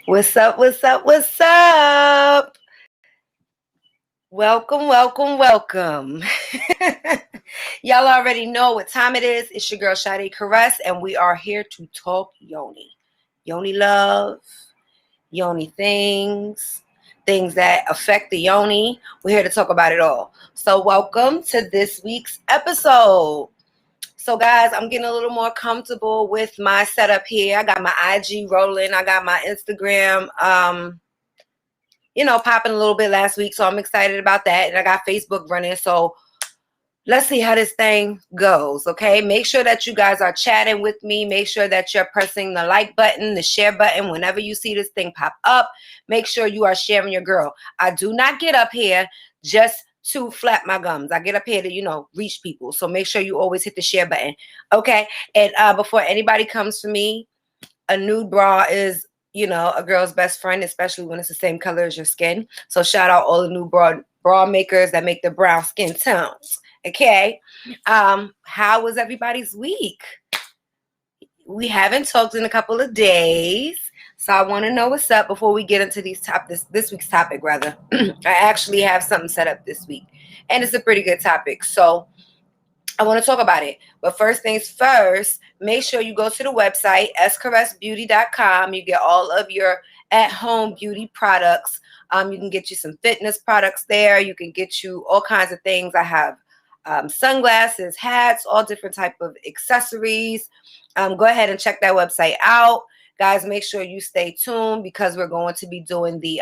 What's up? What's up? What's up? Welcome, welcome, welcome. Y'all already know what time it is. It's your girl SadeKaress, and we are here to talk Yoni. Yoni love, Yoni things that affect the Yoni. We're here to talk about it all. So welcome to this week's episode. So guys, I'm getting a little more comfortable with my setup here. I got my IG rolling. I got my Instagram popping a little bit last week. So I'm excited about that. And I got Facebook running. So let's see how this thing goes. Okay. Make sure that you guys are chatting with me. Make sure that you're pressing the like button, the share button. Whenever you see this thing pop up, make sure you are sharing your girl. I do not get up here just to flap my gums. I get up here to, reach people. So make sure you always hit the share button. Okay. And before anybody comes for me, a nude bra is a girl's best friend, especially when it's the same color as your skin. So shout out all the new bra makers that make the brown skin tones. Okay. How was everybody's week? We haven't talked in a couple of days. So I want to know what's up before we get into this week's topic, rather. I actually have something set up this week, and it's a pretty good topic. So I want to talk about it. But first things first, make sure you go to the website, SadeKaressBeauty.com. You get all of your at-home beauty products. You can get you some fitness products there. You can get you all kinds of things. I have sunglasses, hats, all different type of accessories. Go ahead and check that website out. Guys, make sure you stay tuned because we're going to be doing the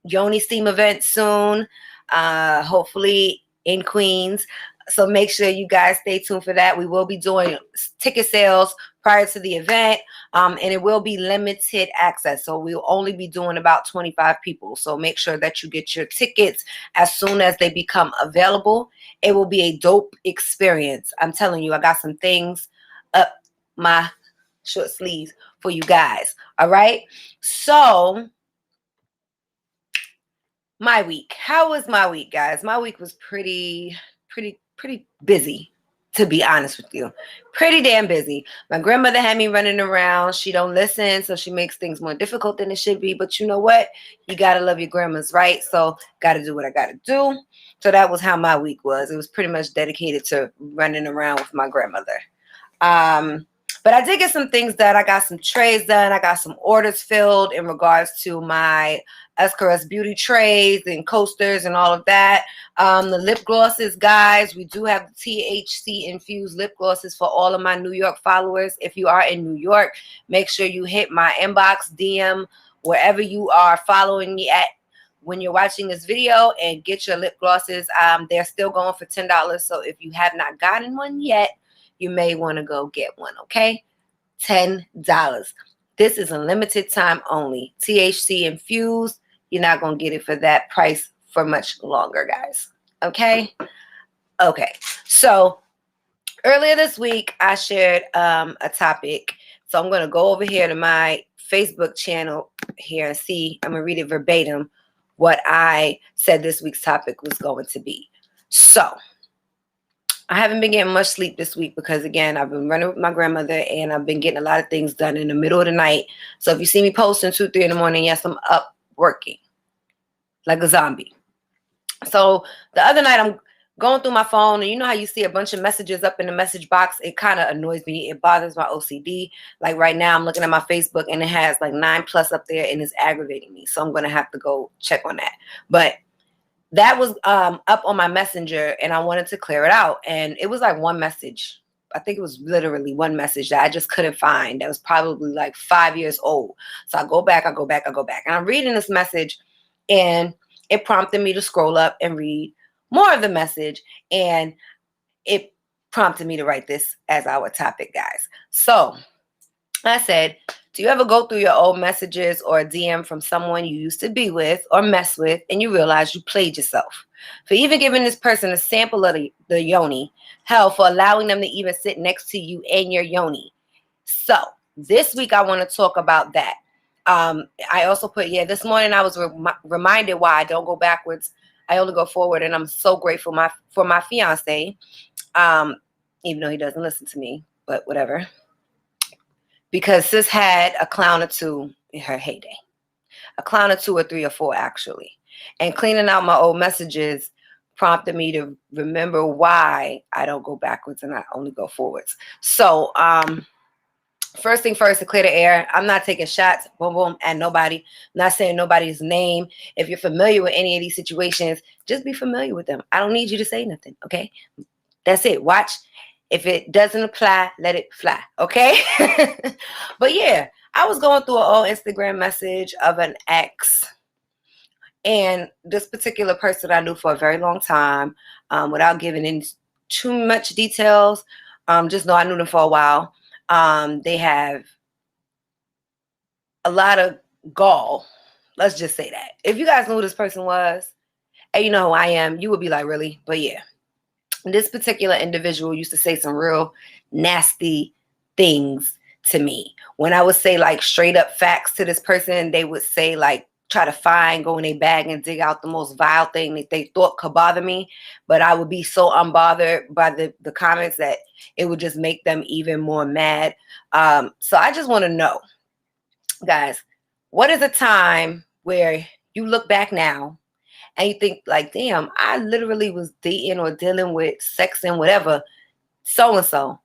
Yoni Steam event soon, hopefully in Queens. So make sure you guys stay tuned for that. We will be doing ticket sales prior to the event, and it will be limited access. So we'll only be doing about 25 people. So make sure that you get your tickets as soon as they become available. It will be a dope experience. I'm telling you, I got some things up my short sleeves for you guys. All right. So my week. How was my week, guys? My week was pretty busy, to be honest with you. Pretty damn busy. My grandmother had me running around. She don't listen, so she makes things more difficult than it should be. But you know what? You got to love your grandmas, right? So got to do what I got to do. So that was how my week was. It was pretty much dedicated to running around with my grandmother. But I did get some things done. I got some trays done. I got some orders filled in regards to my SadeKaress beauty trays and coasters and all of that. The lip glosses, guys, we do have the THC infused lip glosses for all of my New York followers. If you are in New York, make sure you hit my inbox, DM, wherever you are following me at when you're watching this video, and get your lip glosses. They're still going for $10. So if you have not gotten one yet, you may want to go get one, okay? $10. This is a limited time only. THC infused. You're not going to get it for that price for much longer, guys. Okay? Okay. So earlier this week, I shared a topic. So I'm going to go over here to my Facebook channel here and see. I'm going to read it verbatim what I said this week's topic was going to be. So I haven't been getting much sleep this week because, again, I've been running with my grandmother and I've been getting a lot of things done in the middle of the night. So if you see me posting 2, 3 in the morning, yes, I'm up working like a zombie. So the other night I'm going through my phone, and you know how you see a bunch of messages up in the message box? It kind of annoys me. It bothers my OCD. Like right now I'm looking at my Facebook and it has like 9+ up there and it's aggravating me. So I'm going to have to go check on that. But that was up on my messenger and I wanted to clear it out. And it was like one message. I think it was literally one message that I just couldn't find. That was probably like 5 years old. So I go back. And I'm reading this message and it prompted me to scroll up and read more of the message. And it prompted me to write this as our topic, guys. So I said, do you ever go through your old messages or a DM from someone you used to be with or mess with and you realize you played yourself? For even giving this person a sample of the Yoni. Hell, for allowing them to even sit next to you and your Yoni. So this week I want to talk about that. I also put, this morning I was reminded why I don't go backwards. I only go forward, and I'm so grateful for my fiance, even though he doesn't listen to me, but whatever. Because sis had a clown or two her heyday. A clown or two or three or four, actually. And cleaning out my old messages prompted me to remember why I don't go backwards and I only go forwards. So, first thing first, to clear the air, I'm not taking shots, boom, boom, at nobody. I'm not saying nobody's name. If you're familiar with any of these situations, just be familiar with them. I don't need you to say nothing, okay? That's it. Watch. If it doesn't apply, let it fly, okay? But yeah, I was going through an old Instagram message of an ex. And this particular person I knew for a very long time, without giving in too much details, just know I knew them for a while. They have a lot of gall. Let's just say that. If you guys knew who this person was, and you know who I am, you would be like, really? But yeah. This particular individual used to say some real nasty things to me. When I would say like straight up facts to this person, they would say like, try to go in their bag and dig out the most vile thing that they thought could bother me. But I would be so unbothered by the comments that it would just make them even more mad. So I just want to know, guys, what is a time where you look back now and you think like, damn, I literally was dating or dealing with sex and whatever, so-and-so.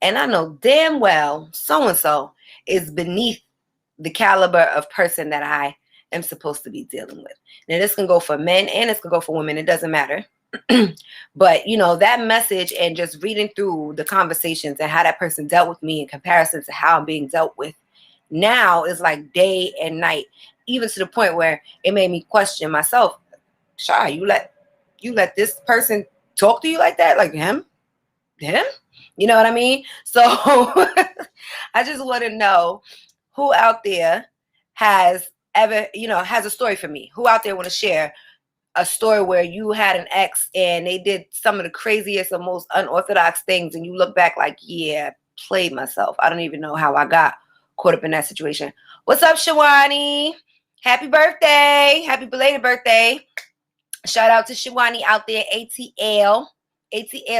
And I know damn well so-and-so is beneath the caliber of person that I am supposed to be dealing with. Now, this can go for men and this can go for women. It doesn't matter. But, you know, that message and just reading through the conversations and how that person dealt with me in comparison to how I'm being dealt with now is like day and night, even to the point where it made me question myself. Shy, you let this person talk to you like that? Like him? You know what I mean? So I just want to know who out there has ever, has a story for me. Who out there want to share a story where you had an ex and they did some of the craziest and most unorthodox things and you look back like, yeah, played myself. I don't even know how I got caught up in that situation. What's up, Shawani? Happy birthday. Happy belated birthday. Shout out to Shawani out there, ATL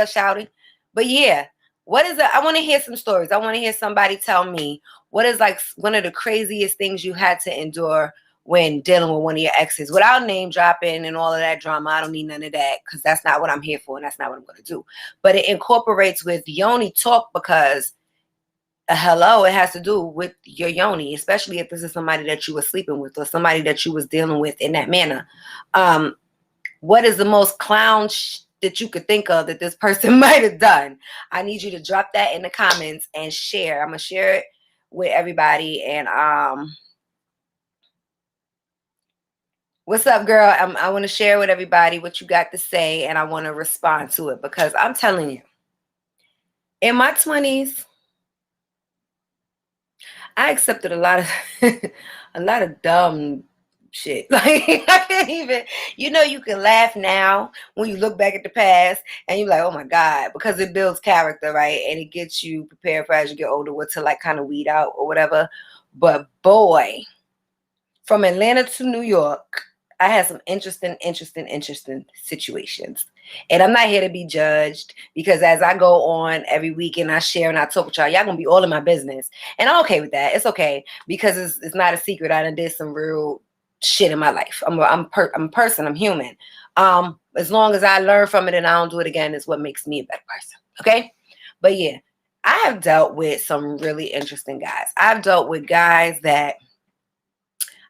shouting. But yeah, I want to hear some stories. I want to hear somebody tell me what is like one of the craziest things you had to endure when dealing with one of your exes without name dropping and all of that drama. I don't need none of that because that's not what I'm here for and that's not what I'm going to do. But it incorporates with Yoni talk because hello, it has to do with your Yoni, especially if this is somebody that you were sleeping with or somebody that you was dealing with in that manner. What is the most clown that you could think of that this person might have done? I need you to drop that in the comments and share. I'm going to share it with everybody. And what's up, girl? I want to share with everybody what you got to say, and I want to respond to it because I'm telling you, in my 20s, I accepted a lot of dumb shit. Like I can't even, you can laugh now when you look back at the past and you're like, oh my God, because it builds character, right? And it gets you prepared for as you get older what to like kind of weed out or whatever. But boy, from Atlanta to New York, I had some interesting situations. And I'm not here to be judged because as I go on every week and I share and I talk with y'all going to be all in my business. And I'm okay with that. It's okay because it's not a secret. I done did some real shit in my life. I'm a person. I'm human. As long as I learn from it and I don't do it again, is what makes me a better person. Okay? But yeah, I have dealt with some really interesting guys. I've dealt with guys that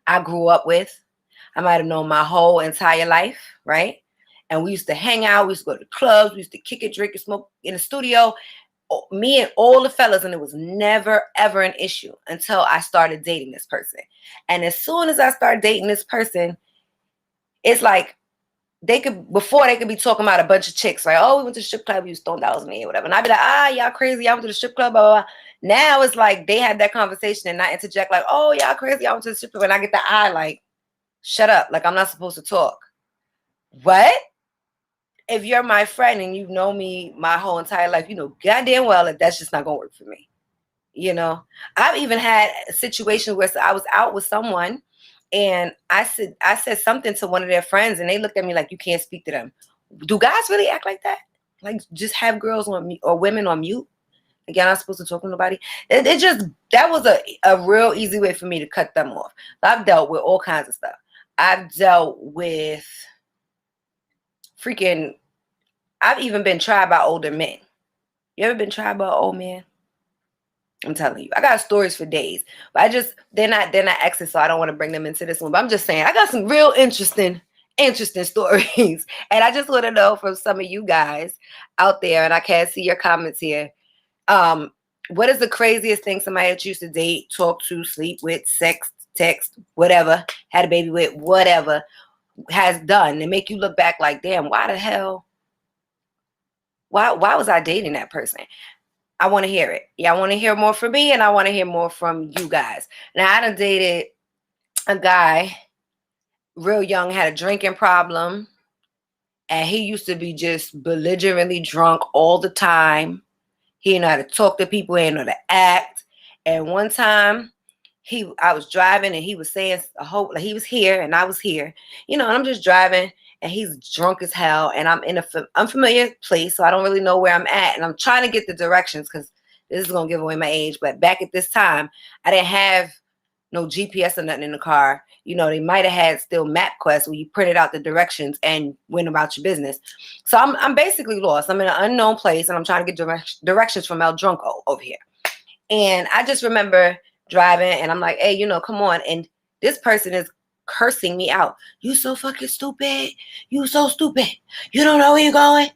I grew up with. I might have known my whole entire life, right? And we used to hang out. We used to go to clubs. We used to kick it, drink, and smoke in the studio. Me and all the fellas, and it was never, ever an issue until I started dating this person. And as soon as I started dating this person, it's like they could be talking about a bunch of chicks, like, oh, we went to the strip club, we was throwing dollars in me or whatever. And I'd be like, y'all crazy, I went to the strip club, blah, blah, blah. Now it's like they had that conversation and I interject like, oh, y'all crazy, I went to the strip club. And I get the eye like, shut up, like I'm not supposed to talk. What? If you're my friend and you know me my whole entire life, you know goddamn well that that's just not gonna work for me. I've even had a situation where I was out with someone and I said something to one of their friends and they looked at me like, you can't speak to them. Do guys really act like that? Like just have girls on mute or women on mute? Like, y'all not supposed to talk to nobody. It just, that was a real easy way for me to cut them off. I've dealt with all kinds of stuff. I've dealt with I've even been tried by older men. You ever been tried by an old man? I'm telling you, I got stories for days, but they're not exes, so I don't want to bring them into this one. But I'm just saying, I got some real interesting stories, and I just want to know from some of you guys out there, and I can't see your comments here. What is the craziest thing somebody that used to date, talk to, sleep with, sex, text, whatever, had a baby with, whatever, has done and make you look back like, damn, why the hell? Why was I dating that person? I want to hear it. Yeah, I want to hear more from me, and I want to hear more from you guys. Now, I done dated a guy real young, had a drinking problem, and he used to be just belligerently drunk all the time. He didn't know how to talk to people, he didn't know how to act. And one time, I was driving, and he was saying like he was here, and I was here, and I'm just driving, and he's drunk as hell, and I'm in an unfamiliar place, so I don't really know where I'm at, and I'm trying to get the directions because this is gonna give away my age. But back at this time, I didn't have no GPS or nothing in the car. They might have had still MapQuest where you printed out the directions and went about your business. So I'm basically lost. I'm in an unknown place, and I'm trying to get directions from El Drunko over here. And I just remember driving, and I'm like, hey, come on. And this person is cursing me out. You so fucking stupid. You so stupid. You don't know where you're going.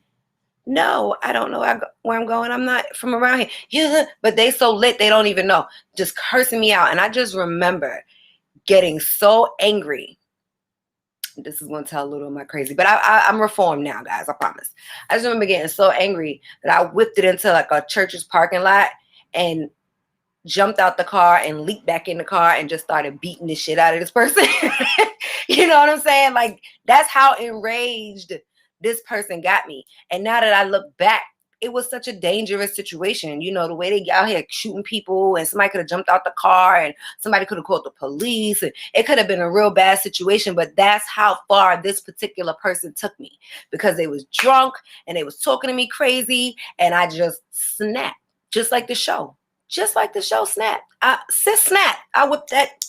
No, I don't know where I'm going. I'm not from around here. Yeah, but they so lit, they don't even know. Just cursing me out. And I just remember getting so angry. This is going to tell a little of my crazy, but I'm reformed now, guys. I promise. I just remember getting so angry that I whipped it into like a church's parking lot and jumped out the car and leaped back in the car and just started beating the shit out of this person. You know what I'm saying? Like, that's how enraged this person got me. And now that I look back, it was such a dangerous situation. The way they get out here shooting people, and somebody could have jumped out the car, and somebody could have called the police, and it could have been a real bad situation. But that's how far this particular person took me, because they was drunk and they was talking to me crazy, and I just snapped, just like the show. Just like the show, Snap. Snap. I whipped that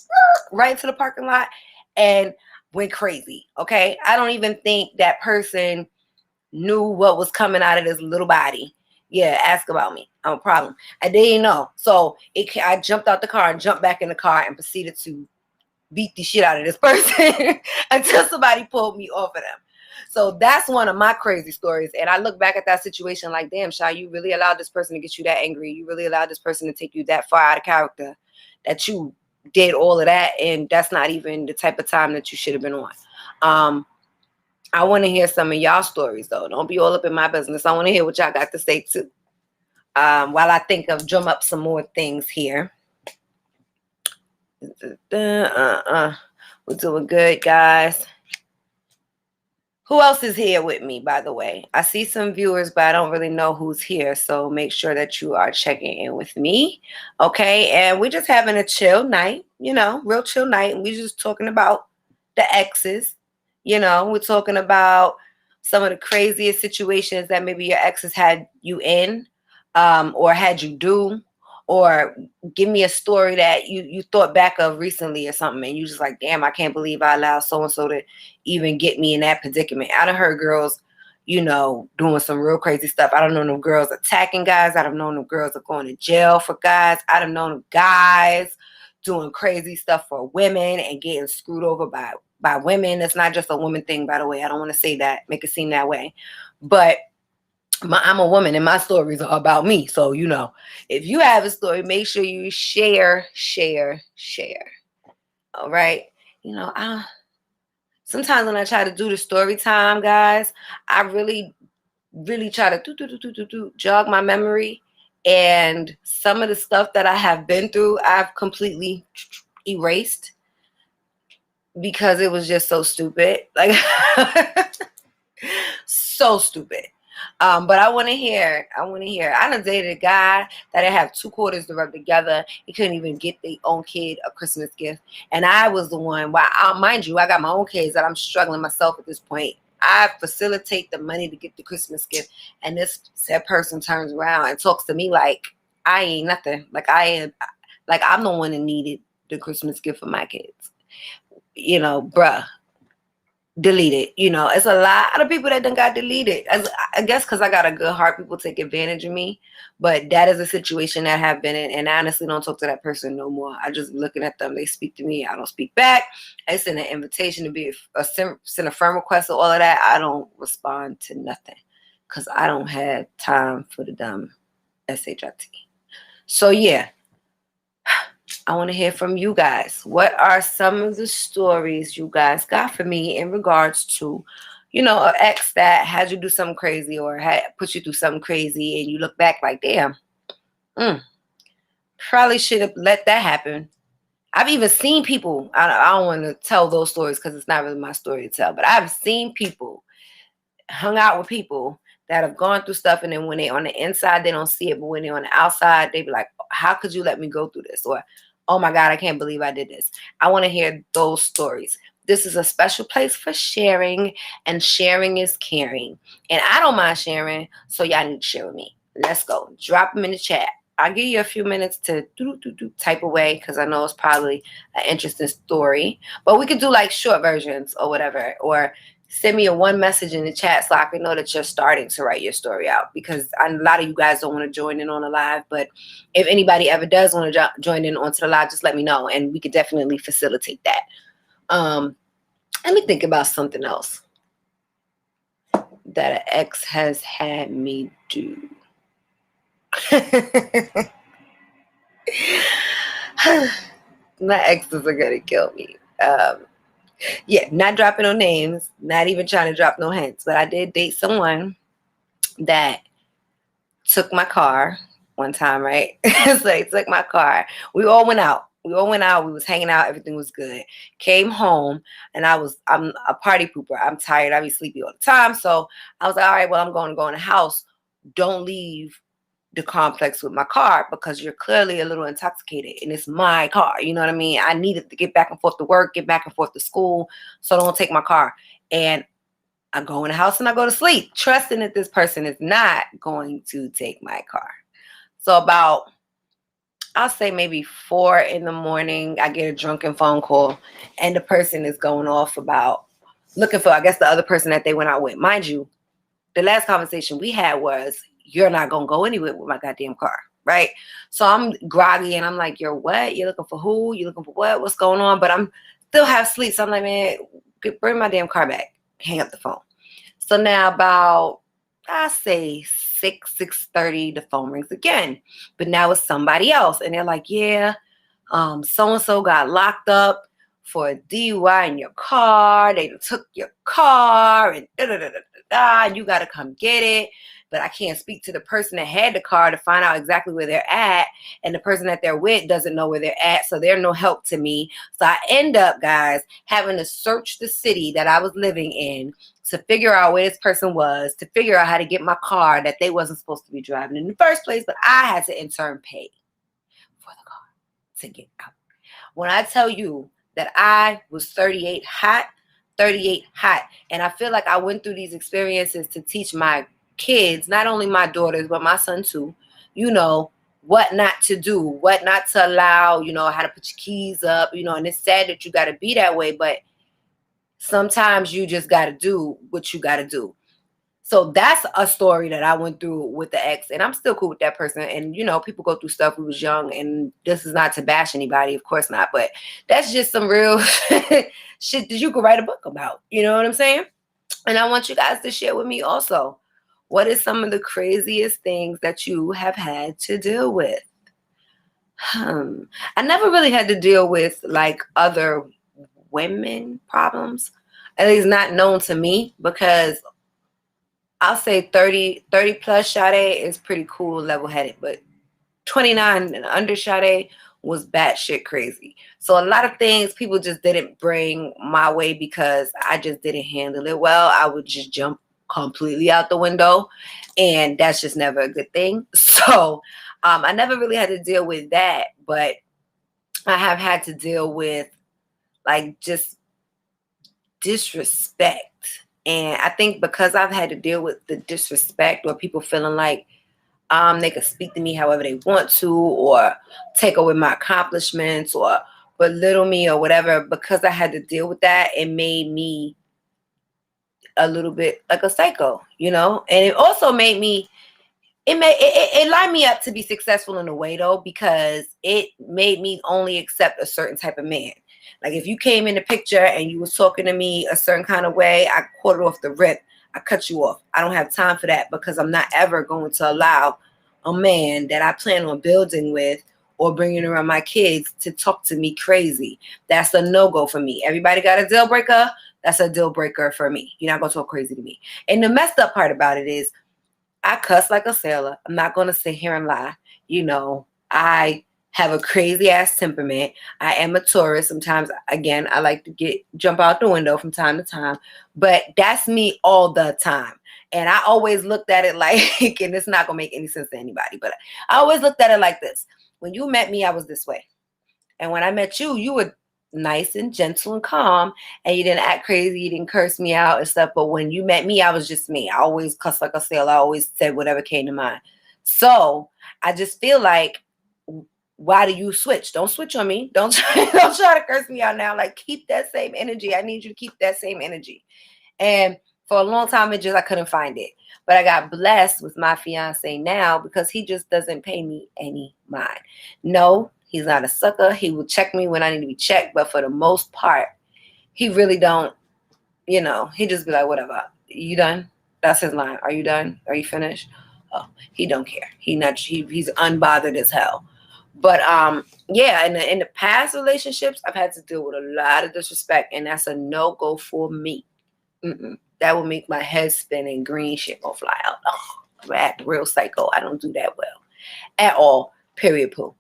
right into the parking lot and went crazy. Okay. I don't even think that person knew what was coming out of this little body. Yeah, ask about me. I'm a problem. I didn't know. So I jumped out the car and jumped back in the car and proceeded to beat the shit out of this person until somebody pulled me off of them. So that's one of my crazy stories. And I look back at that situation like, damn, Shy, you really allowed this person to get you that angry. You really allowed this person to take you that far out of character, that you did all of that. And that's not even the type of time that you should have been on. I want to hear some of y'all stories, though. Don't be all up in my business. I want to hear what y'all got to say, too. While I think of drum up some more things here. We're doing good, guys. Who else is here with me, by the way? I see some viewers, but I don't really know who's here. So make sure that you are checking in with me. Okay. And we're just having a chill night, real chill night. And we're just talking about the exes. We're talking about some of the craziest situations that maybe your exes had you in, or had you do, or give me a story that you thought back of recently or something, and you just like, damn, I can't believe I allowed so-and-so to even get me in that predicament. I done heard girls, doing some real crazy stuff. I don't know no girls attacking guys. I don't know no girls are going to jail for guys. I don't know no guys doing crazy stuff for women and getting screwed over by women. It's not just a woman thing, by the way. I don't want to say that, make it seem that way. But I'm a woman, and my stories are about me. So, if you have a story, make sure you share. All right. Sometimes when I try to do the story time, guys, I really, really try to jog my memory. And some of the stuff that I have been through, I've completely erased because it was just so stupid. Like, so stupid. But I want to hear. I done dated a guy that I have 2 quarters to rub together. He couldn't even get their own kid a Christmas gift. And I was the one, mind you, I got my own kids that I'm struggling myself at this point. I facilitate the money to get the Christmas gift. And this said person turns around and talks to me like I ain't nothing. Like I'm the one that needed the Christmas gift for my kids. Bruh, delete it. It's a lot of people that done got deleted. I guess because I got a good heart, people take advantage of me. But that is a situation that I have been in, and I honestly don't talk to that person no more. I just be looking at them. They speak to me. I don't speak back. I send an invitation to be send a friend request or all of that. I don't respond to nothing because I don't have time for the dumb SHIT. So yeah, I want to hear from you guys. What are some of the stories you guys got for me in regards to, an ex that had you do something crazy or had put you through something crazy and you look back like, damn, probably should have let that happen. I've even seen people, I don't want to tell those stories because it's not really my story to tell, but I've seen people, hung out with people that have gone through stuff, and then when they on the inside, they don't see it, but when they're on the outside, they be like, how could you let me go through this? Or, oh my God, I can't believe I did this. I want to hear those stories. This is a special place for sharing, and sharing is caring. And I don't mind sharing, so y'all need to share with me. Let's go. Drop them in the chat. I'll give you a few minutes to type away because I know it's probably an interesting story. But we could do like short versions or whatever, or send me a one message in the chat so I can know that you're starting to write your story out, because a lot of you guys don't want to join in on the live. But if anybody ever does want to join in onto the live, just let me know and we could definitely facilitate that. Let me think about something else that an ex has had me do. My exes are gonna kill me. Yeah, not dropping no names, not even trying to drop no hints, but I did date someone that took my car one time, right? So he took my car. We all went out. We was hanging out. Everything was good. Came home, and I'm a party pooper. I'm tired. I be sleepy all the time. So I was like, all right, well, I'm going to go in the house. Don't leave the complex with my car because you're clearly a little intoxicated, and it's my car. You know what I mean? I needed to get back and forth to work, get back and forth to school. So don't take my car. And I go in the house and I go to sleep, trusting that this person is not going to take my car. So about, I'll say maybe 4 a.m, I get a drunken phone call, and the person is going off about looking for, I guess, the other person that they went out with. Mind you, the last conversation we had was, you're not going to go anywhere with my goddamn car, right? So I'm groggy, and I'm like, you're what? You're looking for who? You're looking for what? What's going on? But I'm still have sleep. So I'm like, man, bring my damn car back. Hang up the phone. So now about, I say 6:30, the phone rings again. But now it's somebody else. And they're like, yeah, so-and-so got locked up for a DUI in your car. They took your car and you got to come get it. But I can't speak to the person that had the car to find out exactly where they're at. And the person that they're with doesn't know where they're at. So they're no help to me. So I end up, guys, having to search the city that I was living in to figure out where this person was, to figure out how to get my car that they wasn't supposed to be driving in the first place. But I had to in turn pay for the car to get out. When I tell you that I was 38 hot, and I feel like I went through these experiences to teach my kids, not only my daughters, but my son too, what not to do, what not to allow, how to put your keys up, and it's sad that you got to be that way, but sometimes you just got to do what you got to do. So that's a story that I went through with the ex, and I'm still cool with that person. And, people go through stuff. We was young, and this is not to bash anybody, of course not, but that's just some real shit that you could write a book about. You know what I'm saying? And I want you guys to share with me also. What is some of the craziest things that you have had to deal with? I never really had to deal with like other women problems, at least not known to me, because I'll say 30 plus Sade is pretty cool, level-headed, but 29 and under Sade was batshit crazy. So a lot of things people just didn't bring my way because I just didn't handle it well. I would just jump completely out the window, and that's just never a good thing. So I never really had to deal with that, but I have had to deal with like just disrespect. And I think because I've had to deal with the disrespect or people feeling like They can speak to me however they want to, or take away my accomplishments, or belittle me, or whatever. Because I had to deal with that, it made me a little bit like a psycho, and it also made me it lined me up to be successful in a way, though, because it made me only accept a certain type of man. Like if you came in the picture and you was talking to me a certain kind of way, I caught it off the rip. I cut you off. I don't have time for that, because I'm not ever going to allow a man that I plan on building with or bringing around my kids to talk to me crazy. That's a no-go for me. Everybody got a deal breaker. That's a deal breaker for me. You're not going to talk crazy to me. And the messed up part about it is I cuss like a sailor. I'm not going to sit here and lie. I have a crazy ass temperament. I am a Taurus. Sometimes, again, I like to jump out the window from time to time, but that's me all the time. And I always looked at it like, and it's not going to make any sense to anybody, but I always looked at it like this. When you met me, I was this way. And when I met you, you were nice and gentle and calm, and you didn't act crazy, you didn't curse me out and stuff. But when you met me, I was just me. I always cussed like a sailor. I always said whatever came to mind. So I just feel like, why do you switch? Don't switch on me. Don't try to curse me out now. Like, keep that same energy. I need you to keep that same energy. And for a long time, I couldn't find it. But I got blessed with my fiance now, because he just doesn't pay me any mind. No, he's not a sucker. He will check me when I need to be checked. But for the most part, he really don't, he just be like, whatever. You done? That's his line. Are you done? Are you finished? Oh, he don't care. He's unbothered as hell. But yeah, in the past relationships, I've had to deal with a lot of disrespect, and that's a no-go for me. That will make my head spin and green shit gonna fly out. Oh, I'm act real psycho. I don't do that well at all. Period. Poo.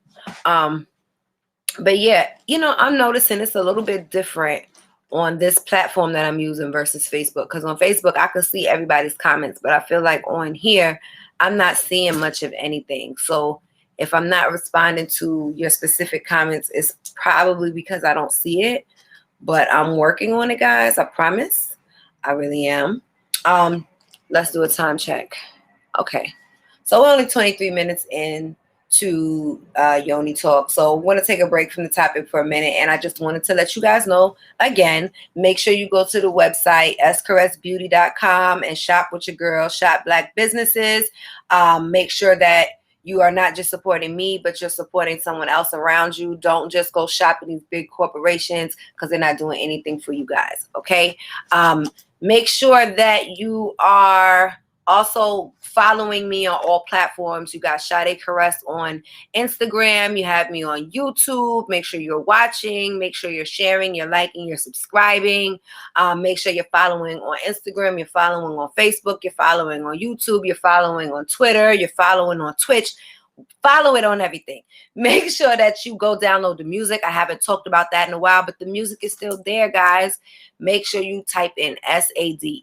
But yeah, I'm noticing it's a little bit different on this platform that I'm using versus Facebook. Because on Facebook, I can see everybody's comments, but I feel like on here, I'm not seeing much of anything. So if I'm not responding to your specific comments, it's probably because I don't see it. But I'm working on it, guys. I promise. I really am. Let's do a time check. Okay. So we're only 23 minutes in to Yoni Talk. So I want to take a break from the topic for a minute. And I just wanted to let you guys know, again, make sure you go to the website, SadeKaressBeauty.com, and shop with your girl, shop Black businesses. Make sure that you are not just supporting me, but you're supporting someone else around you. Don't just go shopping these big corporations, because they're not doing anything for you guys. Okay. Make sure that you are also following me on all platforms. You got SadeKaress on Instagram. You have me on YouTube. Make sure you're watching. Make sure you're sharing, you're liking, you're subscribing. Make sure you're following on Instagram. You're following on Facebook. You're following on YouTube. You're following on Twitter. You're following on Twitch. Follow it on everything. Make sure that you go download the music. I haven't talked about that in a while, but the music is still there, guys. Make sure you type in SadeKaress,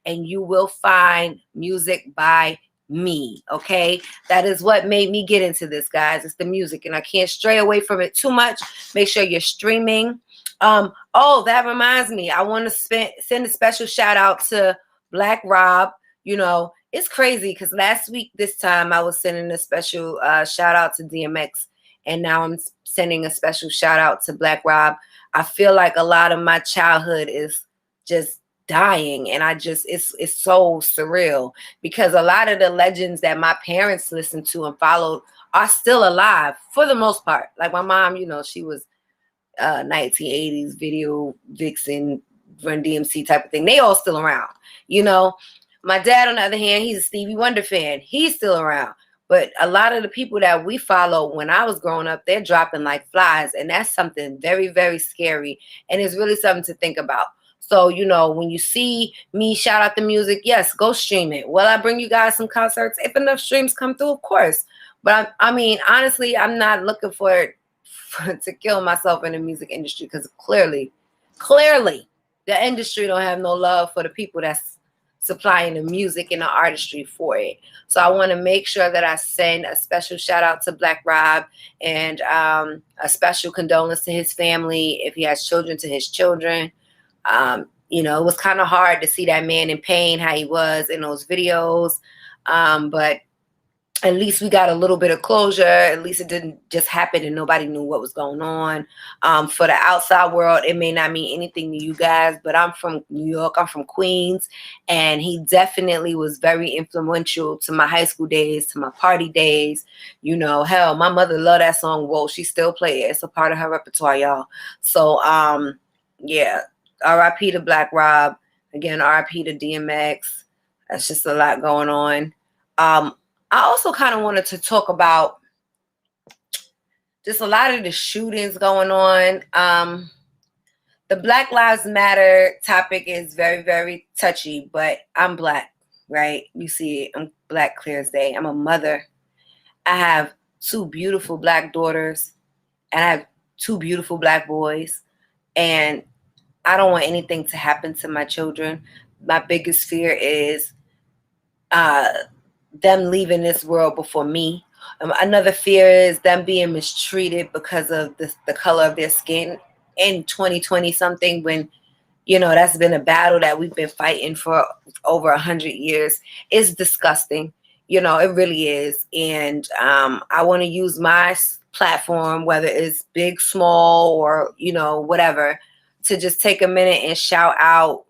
and you will find music by me. Okay, that is what made me get into this, guys. It's the music, and I can't stray away from it too much. Make sure you're streaming. Oh, that reminds me, I want to send a special shout out to Black Rob. It's crazy, because last week this time I was sending a special shout out to DMX, and now I'm sending a special shout out to Black Rob. I feel like a lot of my childhood is just dying, and it's so surreal, because a lot of the legends that my parents listened to and followed are still alive for the most part. Like my mom, she was 1980s video vixen, Run DMC type of thing. They all still around. My dad, on the other hand, he's a Stevie Wonder fan. He's still around. But a lot of the people that we follow when I was growing up, they're dropping like flies. And that's something very, very scary. And it's really something to think about. So, when you see me shout out the music, yes, go stream it. Will I bring you guys some concerts? If enough streams come through, of course. But I mean, honestly, I'm not looking to kill myself in the music industry, because clearly, the industry don't have no love for the people that's supplying the music and the artistry for it. So I want to make sure that I send a special shout out to Black Rob, and a special condolence to his family. If he has children, to his children. it was kind of hard to see that man in pain, how he was in those videos. But at least we got a little bit of closure. At least it didn't just happen and nobody knew what was going on. For the outside world, it may not mean anything to you guys, but I'm from New York. I'm from Queens. And he definitely was very influential to my high school days, to my party days. Hell, my mother loved that song. Whoa, she still play it. It's a part of her repertoire, y'all. So, yeah, R.I.P. to Black Rob. Again, R.I.P. to DMX. That's just a lot going on. I also kind of wanted to talk about just a lot of the shootings going on. The Black Lives Matter topic is very, very touchy, but I'm Black, right? You see it. I'm Black clear as day. I'm a mother. I have 2 beautiful Black daughters, and I have 2 beautiful Black boys, and I don't want anything to happen to my children. My biggest fear is them leaving this world before me. Another fear is them being mistreated because of the color of their skin in 2020 something, when that's been a battle that we've been fighting for over 100 years. It's disgusting. It really is. And I want to use my platform, whether it's big, small, or whatever, to just take a minute and shout out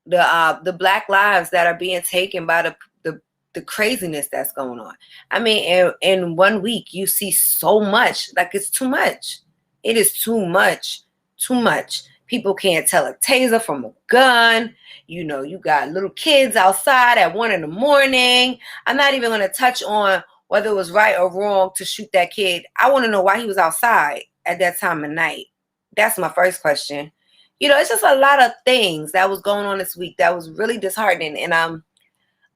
the Black lives that are being taken by the craziness that's going on. I mean, in 1 week, you see so much. Like, it's too much. It is too much. Too much. People can't tell a taser from a gun. You got little kids outside at 1 a.m. I'm not even going to touch on whether it was right or wrong to shoot that kid. I want to know why he was outside at that time of night. That's my first question. It's just a lot of things that was going on this week that was really disheartening. And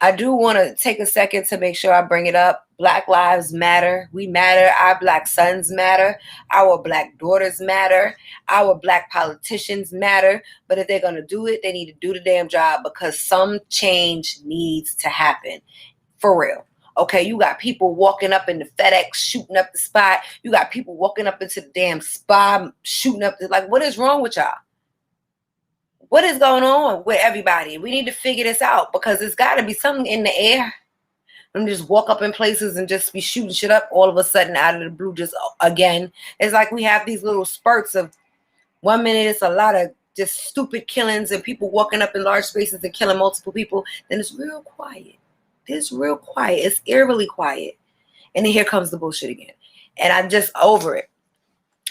I do want to take a second to make sure I bring it up. Black lives matter. We matter. Our Black sons matter. Our Black daughters matter. Our Black politicians matter. But if they're going to do it, they need to do the damn job, because some change needs to happen. For real. Okay, you got people walking up in the FedEx, shooting up the spot. You got people walking up into the damn spa, shooting up. What is wrong with y'all? What is going on with everybody? We need to figure this out, because there's got to be something in the air. And just walk up in places and just be shooting shit up all of a sudden out of the blue. Just again, it's like we have these little spurts of 1 minute it's a lot of just stupid killings and people walking up in large spaces and killing multiple people. Then it's real quiet. It's real quiet. It's eerily quiet. And then here comes the bullshit again. And I'm just over it.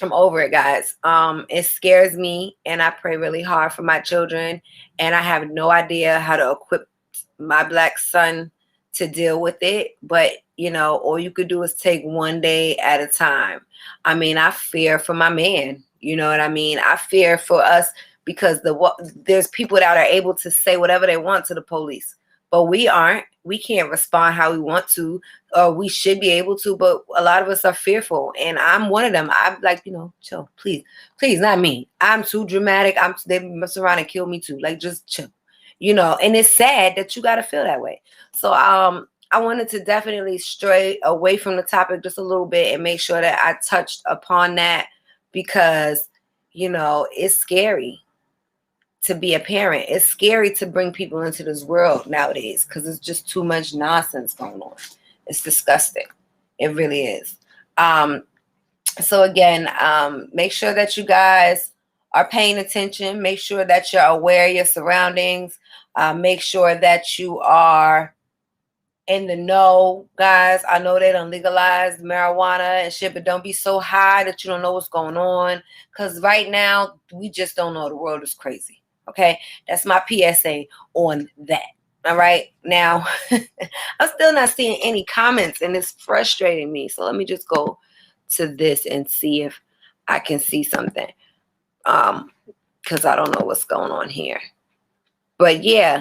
I'm over it, guys. It scares me, and I pray really hard for my children, and I have no idea how to equip my Black son to deal with it. But all you could do is take one day at a time. I mean, I fear for my man. You know what I mean? I fear for us, because there's people that are able to say whatever they want to the police, but we aren't. We can't respond how we want to, or we should be able to, but a lot of us are fearful, and I'm one of them. I'm like, chill, please, not me. I'm too dramatic. They mess around and kill me too. Like, just chill, and it's sad that you got to feel that way. So, I wanted to definitely stray away from the topic just a little bit and make sure that I touched upon that, because, it's scary to be a parent. It's scary to bring people into this world nowadays, because it's just too much nonsense going on. It's disgusting. It really is. So again, make sure that you guys are paying attention. Make sure that you're aware of your surroundings. Make sure that you are in the know, guys. I know they don't legalize marijuana and shit, but don't be so high that you don't know what's going on, because right now we just don't know. The world is crazy. Okay, that's my PSA on that. All right, now I'm still not seeing any comments, and it's frustrating me. So let me just go to this and see if I can see something, because I don't know what's going on here. But yeah,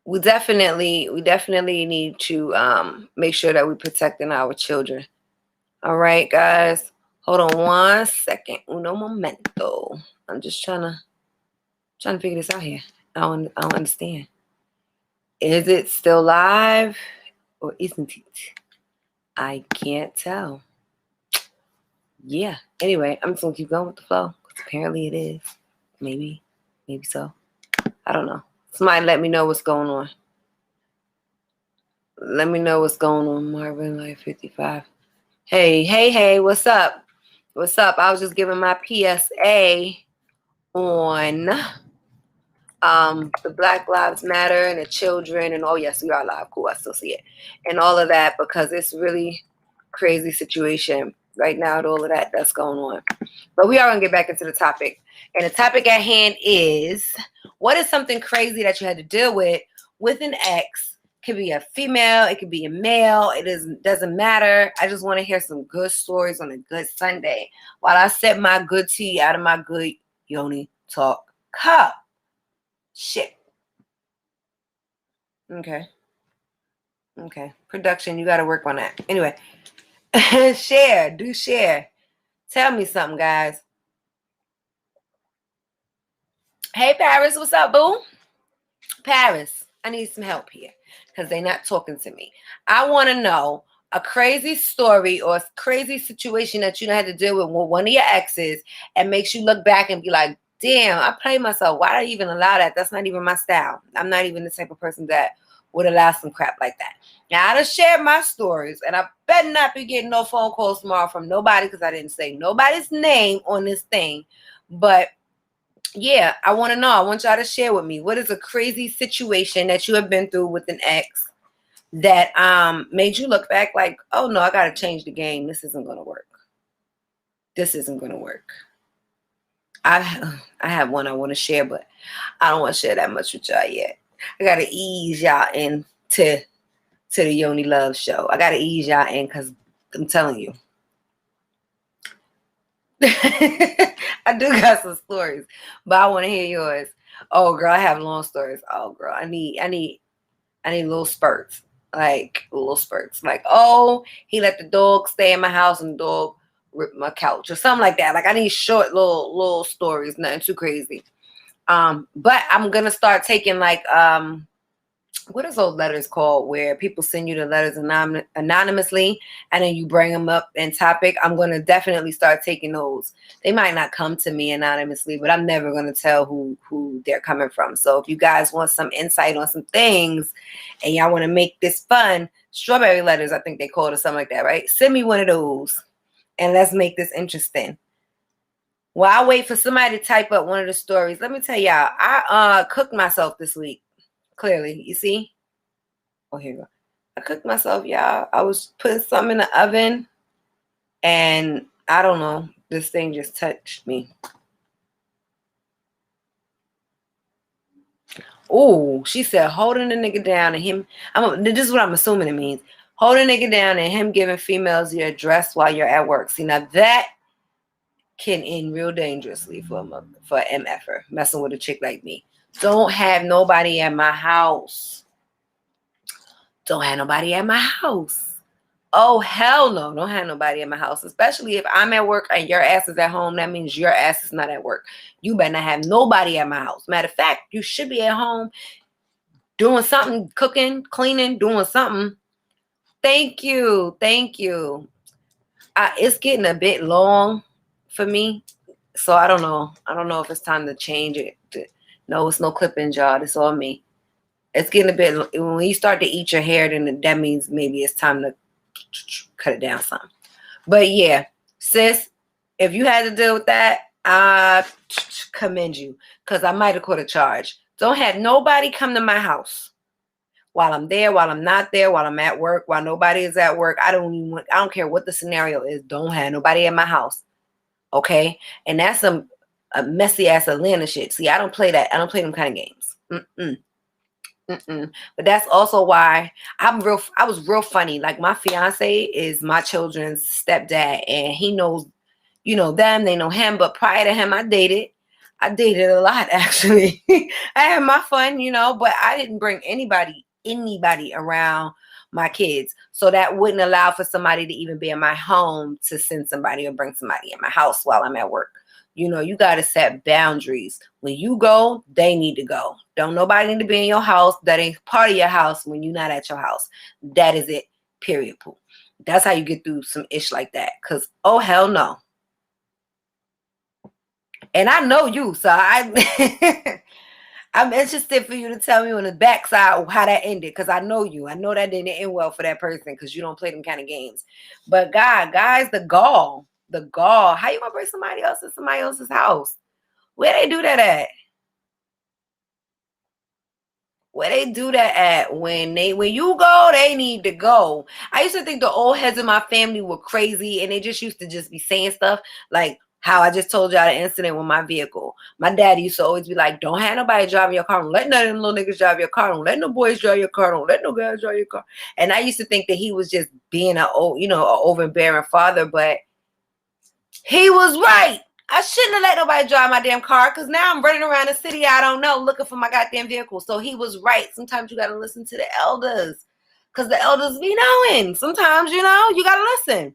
we definitely need to make sure that we're protecting our children. All right, guys, hold on 1 second. Uno momento. I'm just trying to figure this out here. I don't understand. Is it still live or isn't it? I can't tell. Yeah. Anyway, I'm just gonna keep going with the flow, because apparently it is. Maybe so. I don't know. Somebody let me know what's going on. Let me know what's going on. Marvin, like 55. Hey, what's up? What's up? I was just giving my PSA on the Black Lives Matter and the children and yes, we are live. Cool, I still see it. And all of that, because it's really crazy situation right now with all of that that's going on. But we are going to get back into the topic. And the topic at hand is, what is something crazy that you had to deal with an ex? It could be a female, it could be a male, doesn't matter. I just want to hear some good stories on a good Sunday while I sip my good tea out of my good Yoni Talk cup. Shit. Okay. Production, you got to work on that. Anyway, share. Tell me something, guys. Hey, Paris, what's up, boo? Paris, I need some help here because they're not talking to me. I want to know a crazy story or a crazy situation that you had to deal with one of your exes and makes you look back and be like, damn, I played myself. Why did I even allow that? That's not even my style. I'm not even the type of person that would allow some crap like that. Now, I just shared my stories, and I better not be getting no phone calls tomorrow from nobody because I didn't say nobody's name on this thing. But yeah, I want to know. I want y'all to share with me. What is a crazy situation that you have been through with an ex that made you look back like, oh no, I got to change the game. This isn't going to work. This isn't going to work. I have one I want to share, but I don't want to share that much with y'all yet. I got to ease y'all into the Yoni Love Show. I got to ease y'all in because I'm telling you. I do got some stories, but I want to hear yours. Oh, girl, I have long stories. Oh, girl, I need little spurts. Like, oh, he let the dog stay in my house and the dog ripped my couch or something like that. Like, I need short little stories, nothing too crazy. But I'm gonna start taking like what is those letters called where people send you the letters anonymously and then you bring them up in topic? I'm going to definitely start taking those. They might not come to me anonymously, but I'm never going to tell who they're coming from. So if you guys want some insight on some things and y'all want to make this fun, strawberry letters, I think they call it or something like that, right? Send me one of those and let's make this interesting. While I wait for somebody to type up one of the stories, let me tell y'all, I cooked myself this week. Clearly, you see? Oh, here you go. I cooked myself, y'all. I was putting something in the oven, and I don't know. This thing just touched me. Oh, she said, holding the nigga down and him. This is what I'm assuming it means. Holding a nigga down and him giving females your address while you're at work. See, now that can end real dangerously for an MFer messing with a chick like me. Don't have nobody at my house. Don't have nobody at my house. Oh, hell no. Don't have nobody at my house. Especially if I'm at work and your ass is at home. That means your ass is not at work. You better not have nobody at my house. Matter of fact, you should be at home doing something, cooking, cleaning, doing something. Thank you. It's getting a bit long for me. So I don't know. I don't know if it's time to change it. No, it's no clipping, y'all. It's all me. It's getting a bit, when you start to eat your hair, then that means maybe it's time to cut it down some. But yeah, sis, if you had to deal with that, I commend you because I might have caught a charge. Don't have nobody come to my house while I'm there, while I'm not there, while I'm at work, while nobody is at work. I don't care what the scenario is. Don't have nobody at my house. Okay? And that's a messy ass Atlanta shit. See, I don't play that. I don't play them kind of games. But that's also why I was real funny. Like, my fiance is my children's stepdad, and he knows, them, they know him. But prior to him, I dated a lot, actually. I had my fun, but I didn't bring anybody around my kids. So that wouldn't allow for somebody to even be in my home to send somebody or bring somebody in my house while I'm at work. You got to set boundaries. When you go, they need to go. Don't nobody need to be in your house that ain't part of your house when you're not at your house. That is it. Period. Pooh. That's how you get through some ish like that. Because, oh, hell no. And I know you, so I'm interested for you to tell me on the backside how that ended, because I know you. I know that didn't end well for that person because you don't play them kind of games. But God, guys, the gall, the gall. How you gonna bring somebody else to somebody else's house? Where they do that at? Where they do that at? When you go, they need to go. I used to think the old heads of my family were crazy and they just used to just be saying stuff like how I just told y'all the incident with my vehicle. My dad used to always be like, don't have nobody driving your car. Don't let none of them little niggas drive your car. Don't let no boys drive your car. Don't let no guys drive your car. And I used to think that he was just being an overbearing father, but he was right. I shouldn't have let nobody drive my damn car because now I'm running around the city I don't know looking for my goddamn vehicle. So he was right. Sometimes you got to listen to the elders because the elders be knowing. Sometimes, you got to listen.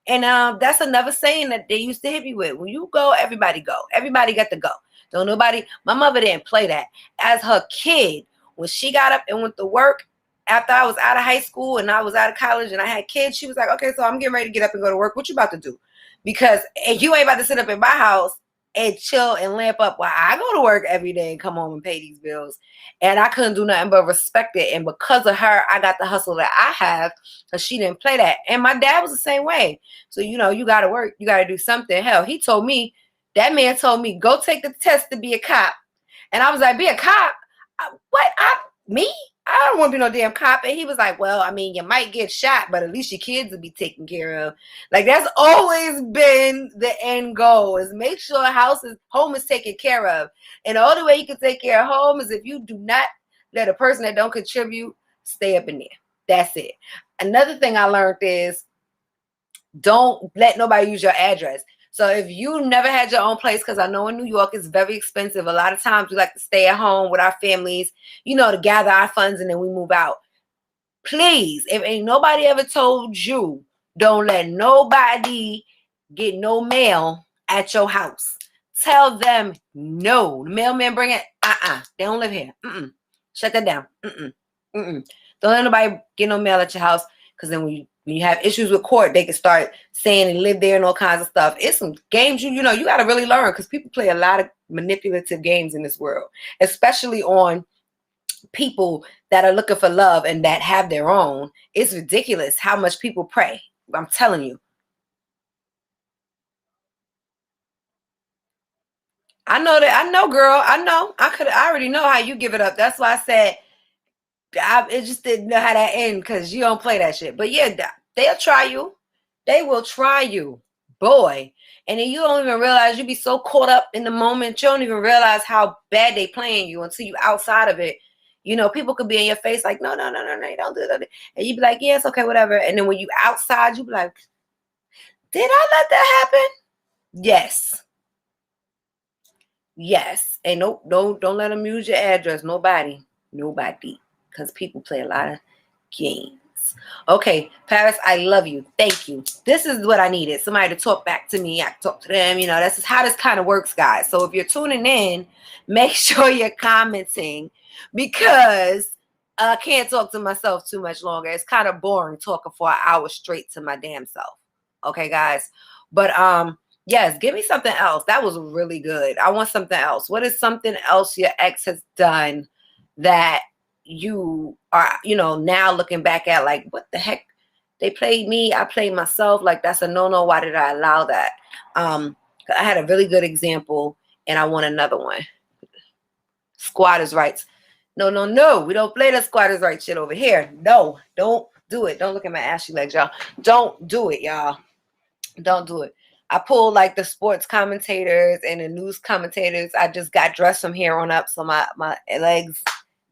And that's another saying that they used to hit me with. When you go, everybody go. Everybody got to go. Don't nobody. My mother didn't play that. As her kid, when she got up and went to work, after I was out of high school and I was out of college and I had kids, she was like, okay, so I'm getting ready to get up and go to work. What you about to do? Because you ain't about to sit up in my house and chill and lamp up while I go to work every day and come home and pay these bills. And I couldn't do nothing but respect it. And because of her, I got the hustle that I have because she didn't play that. And my dad was the same way. So, you got to work. You got to do something. Hell, that man told me, go take the test to be a cop. And I was like, be a cop? What? Me? I don't want to be no damn cop. And he was like, well, I mean, you might get shot, but at least your kids will be taken care of. Like, that's always been the end goal, is make sure home is taken care of. And the only way you can take care of home is if you do not let a person that don't contribute stay up in there. That's it. Another thing I learned is don't let nobody use your address. So if you never had your own place, because I know in New York it's very expensive. A lot of times we like to stay at home with our families, to gather our funds and then we move out. Please, if ain't nobody ever told you, don't let nobody get no mail at your house. Tell them no. The mailman bring it. They don't live here. Shut that down. Don't let nobody get no mail at your house, because then when you have issues with court, they can start saying they live there and all kinds of stuff. It's some games you got to really learn, because people play a lot of manipulative games in this world, especially on people that are looking for love and that have their own. It's ridiculous how much people pray. I'm telling you. I know that. I know, girl. I know. I already know how you give it up. That's why I said it just didn't know how that end, because you don't play that shit. But yeah, they'll try you. They will try you, boy. And then you don't even realize, you be so caught up in the moment, you don't even realize how bad they playing you until you outside of it. People could be in your face like, no, you don't do that. And you be like, yes, okay, whatever. And then when you outside, you be like, did I let that happen? Yes. Yes. And don't let them use your address. Nobody. Because people play a lot of games. Okay, Paris, I love you. Thank you. This is what I needed. Somebody to talk back to me. I talk to them. This is how this kind of works, guys. So if you're tuning in, make sure you're commenting, because I can't talk to myself too much longer. It's kind of boring talking for an hour straight to my damn self. Okay, guys. But yes, give me something else. That was really good. I want something else. What is something else your ex has done that you are, now looking back at, like, what the heck? They played me, I played myself. Like, that's a no-no. Why did I allow that? I had a really good example and I want another one. Squatters' rights. No. We don't play the squatters' rights shit over here. No, don't do it. Don't look at my ashy legs, y'all. Don't do it, y'all. Don't do it. I pulled like the sports commentators and the news commentators. I just got dressed from here on up, so my legs,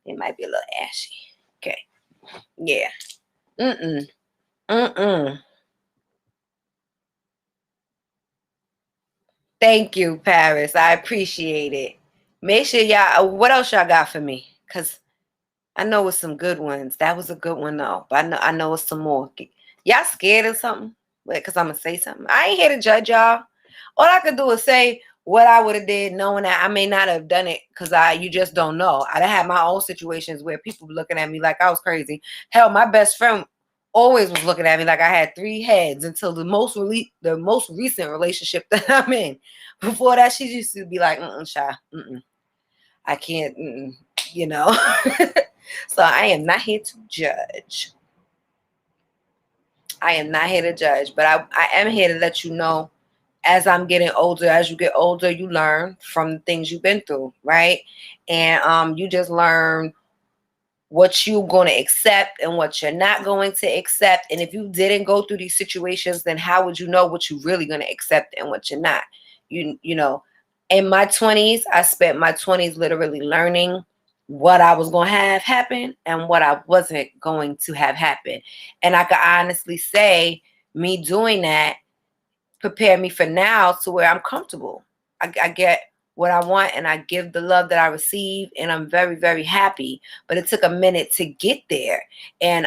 it might be a little ashy. Okay. Yeah. Thank you, Paris. I appreciate it. Make sure y'all, what else y'all got for me? Because I know it's some good ones. That was a good one, though. But I know it's some more. Y'all scared of something? Because I'm going to say something. I ain't here to judge y'all. All I could do is say what I would have did, knowing that I may not have done it, because you just don't know. I had my own situations where people were looking at me like I was crazy. Hell, my best friend always was looking at me like I had 3 heads until the most recent relationship that I'm in. Before that, she used to be like, shy. I can't, you know. So I am not here to judge. I am not here to judge, but I am here to let you know, as I'm getting older, as you get older, you learn from the things you've been through, right? And you just learn what you're going to accept and what you're not going to accept. And if you didn't go through these situations, then how would you know what you're really going to accept and what you're not? You know, in my 20s, I spent my 20s literally learning what I was going to have happen and what I wasn't going to have happen. And I can honestly say me doing that prepare me for now to where I'm comfortable. I get what I want and I give the love that I receive, and I'm very, very happy. But it took a minute to get there. And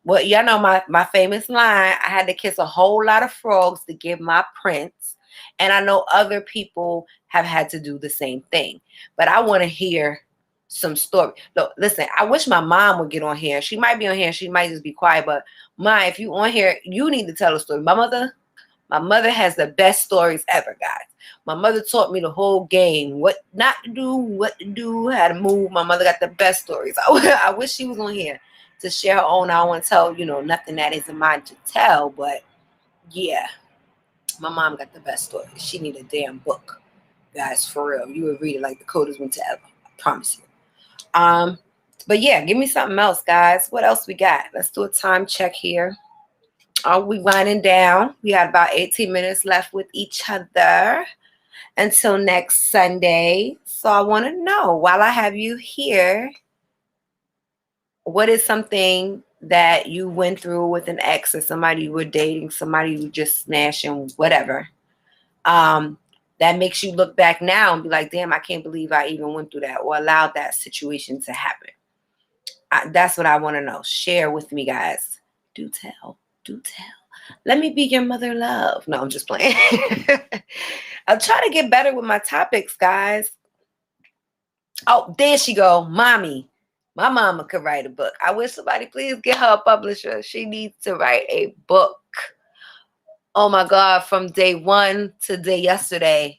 well, y'all know my famous line, I had to kiss a whole lot of frogs to get my prince. And I know other people have had to do the same thing. But I want to hear some story. Look, listen, I wish my mom would get on here. She might be on here, she might just be quiet, but Ma, if you on here, you need to tell a story. My mother has the best stories ever, guys. My mother taught me the whole game, what not to do, how to move. My mother got the best stories. I wish she was on here to share her own. I don't want to tell, nothing that isn't mine to tell, but yeah, my mom got the best stories. She need a damn book, guys, for real. You would read it like the coldest winter ever. I promise you. But yeah, give me something else, guys. What else we got? Let's do a time check here. Are we winding down? We had about 18 minutes left with each other until next Sunday. So I want to know, while I have you here, what is something that you went through with an ex or somebody you were dating, somebody you just smashing, whatever, that makes you look back now and be like, damn, I can't believe I even went through that or allowed that situation to happen. That's what I want to know. Share with me, guys. Do tell. Do tell. Let me be your mother love. No, I'm just playing. I'll try to get better with my topics, guys. Oh, there she go. Mommy. My mama could write a book. I wish somebody please get her a publisher. She needs to write a book. Oh my God, from day one to day yesterday,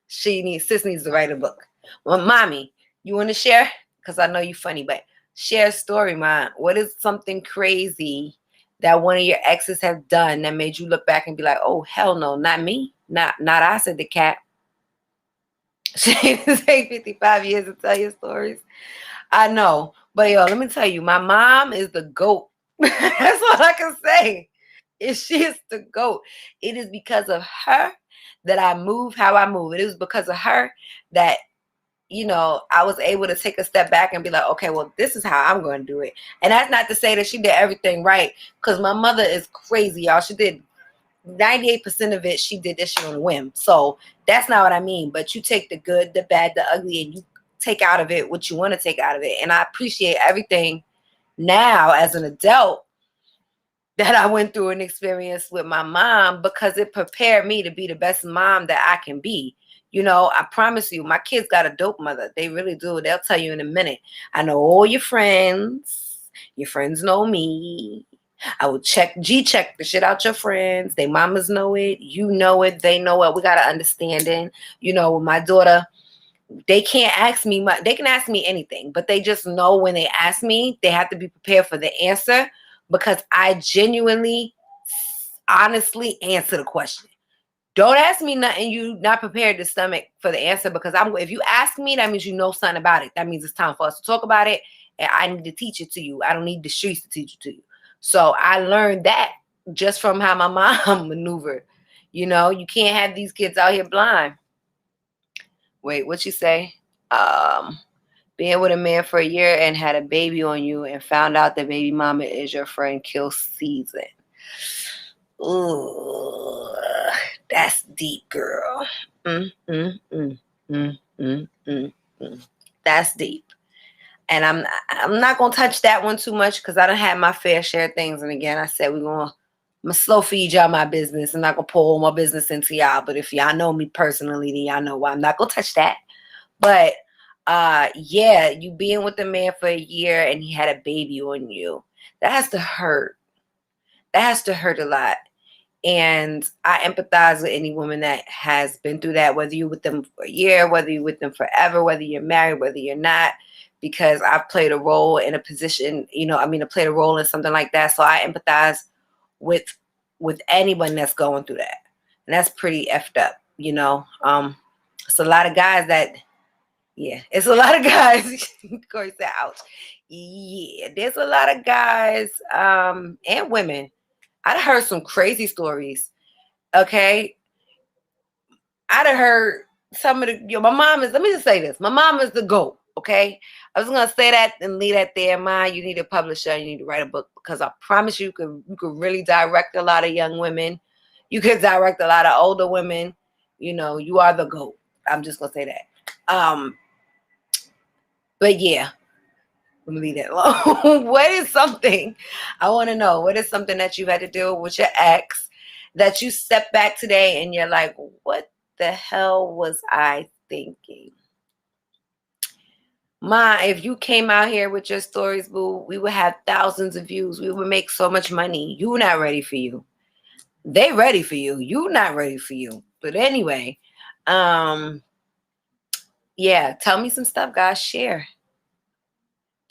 sis needs to write a book. Well, mommy, you want to share? Because I know you're funny, but share a story, Mom. What is something crazy that one of your exes have done that made you look back and be like, oh, hell no, not me. Not I, said the cat. She didn't take 55 years to tell your stories. I know. But yo, let me tell you, my mom is the GOAT. That's all I can say. She is the GOAT. It is because of her that I move how I move. It is because of her that I was able to take a step back and be like, okay, well, this is how I'm going to do it. And that's not to say that she did everything right, because my mother is crazy, y'all. She did 98% of it. She did this shit on a whim. So that's not what I mean. But you take the good, the bad, the ugly, and you take out of it what you want to take out of it. And I appreciate everything now as an adult that I went through an experience with my mom, because it prepared me to be the best mom that I can be. I promise you, my kids got a dope mother. They really do. They'll tell you in a minute. I know all your friends. Your friends know me. I will check the shit out your friends. They mamas know it. You know it. They know it. We got an understanding. With my daughter, they can't ask me much. They can ask me anything, but they just know when they ask me, they have to be prepared for the answer, because I genuinely, honestly answer the question. Don't ask me nothing you not prepared to stomach for the answer, because if you ask me, that means you know something about it. That means it's time for us to talk about it, and I need to teach it to you. I don't need the streets to teach it to you. So I learned that just from how my mom maneuvered. You can't have these kids out here blind. Wait, what you say? Being with a man for a year and had a baby on you and found out that baby mama is your friend, kill season. Ooh, that's deep, girl. That's deep. And I'm not gonna touch that one too much, because I done had my fair share of things. And again, I said I'm gonna slow feed y'all my business. I'm not gonna pour all my business into y'all. But if y'all know me personally, then y'all know why I'm not gonna touch that. But yeah, you being with a man for a year and he had a baby on you, that has to hurt. That has to hurt a lot. And I empathize with any woman that has been through that, whether you're with them for a year, whether you're with them forever, whether you're married, whether you're not, because I've played a role in a position, I played a role in something like that. So I empathize with anyone that's going through that. And that's pretty effed up, It's a lot of guys that, yeah, it's a lot of guys. Corey said, ouch. Yeah, there's a lot of guys and women. I'd heard some crazy stories. Okay. I'd heard some of my mom is, let me just say this. My mom is the GOAT. Okay. I was going to say that and leave that there. Ma, you need a publisher. You need to write a book, because I promise you could really direct a lot of young women. You could direct a lot of older women. You are the GOAT. I'm just going to say that. But yeah, let me leave that alone. What is something, I want to know, what is something that you had to deal with your ex that you step back today and you're like, what the hell was I thinking? Ma, if you came out here with your stories, boo, we would have thousands of views. We would make so much money. You not ready for you. They ready for you. You not ready for you. But anyway, yeah, tell me some stuff, guys. Share.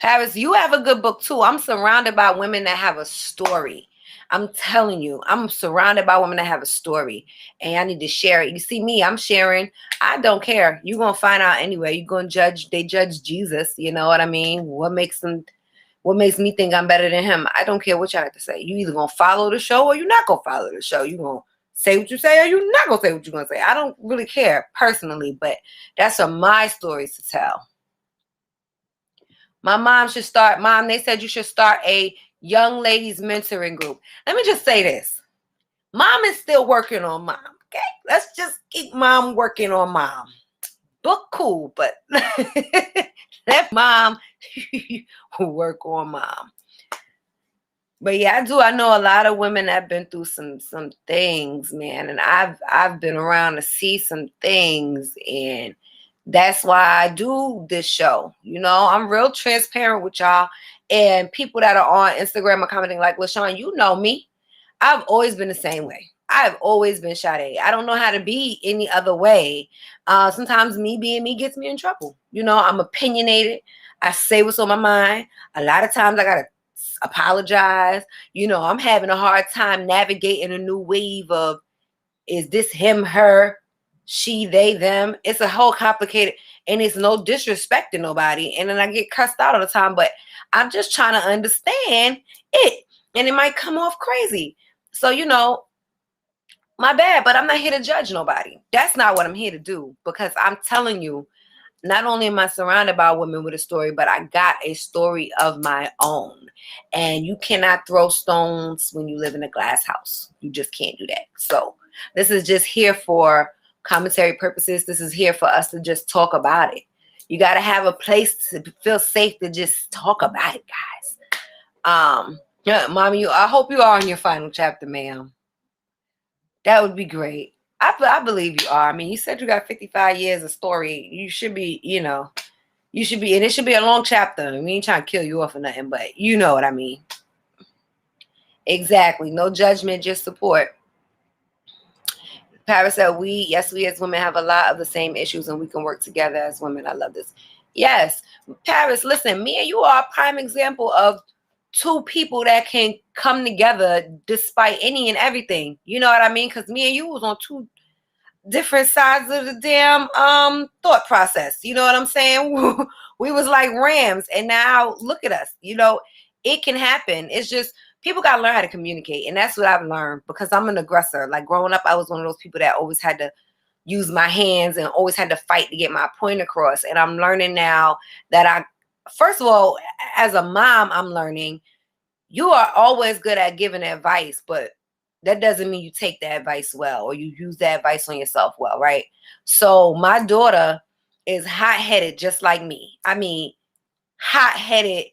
Paris, you have a good book too. I'm surrounded by women that have a story. I'm telling you, I'm surrounded by women that have a story, and I need to share it. You see me, I'm sharing. I don't care. You're going to find out anyway. You're going to judge. They judge Jesus. You know what I mean? What makes me think I'm better than him? I don't care what y'all have to say. You either going to follow the show or you're not going to follow the show. You're going to say what you say or you're not going to say what you're going to say. I don't really care personally, but that's my stories to tell. My mom should start, Mom, they said you should start a young ladies mentoring group. Let me just say this. Mom is still working on Mom, okay? Let's just keep Mom working on Mom. Book cool, but let Mom work on Mom. But yeah, I know a lot of women that have been through some things, man. And I've been around to see some things, and that's why I do this show. I'm real transparent with y'all. And people that are on Instagram are commenting like, LaShawn, you know me. I've always been the same way. I've always been Sade. I don't know how to be any other way. Sometimes me being me gets me in trouble. I'm opinionated. I say what's on my mind. A lot of times I got to apologize. I'm having a hard time navigating a new wave of, is this him, her, she, they, them? It's a whole complicated, and it's no disrespect to nobody. And then I get cussed out all the time, but I'm just trying to understand it. And it might come off crazy. So, my bad, but I'm not here to judge nobody. That's not what I'm here to do, because I'm telling you, not only am I surrounded by women with a story, but I got a story of my own. And you cannot throw stones when you live in a glass house. You just can't do that. So this is just here for commentary purposes. This is here for us to just talk about it. You got to have a place to feel safe to just talk about it, guys. Yeah, Mommy, I hope you are on your final chapter, ma'am. That would be great. I believe you are. I mean, you said you got 55 years of story. You should be, you should be, and it should be a long chapter. I mean, trying to kill you off or nothing, but you know what I mean. Exactly. No judgment, just support. Paris said, we as women have a lot of the same issues, and we can work together as women. I love this. Yes. Paris, listen, me and you are a prime example of two people that can come together despite any and everything. You know what I mean? Because me and you was on two different sides of the damn thought process. You know what I'm saying? We was like rams, and now look at us. It can happen. It's just people got to learn how to communicate, and that's what I've learned, because I'm an aggressor. Like growing up, I was one of those people that always had to use my hands and always had to fight to get my point across. And I'm learning now that first of all, as a mom, I'm learning you are always good at giving advice, but that doesn't mean you take that advice well, or you use that advice on yourself well, right? So my daughter is hot-headed just like me. I mean, hot-headed,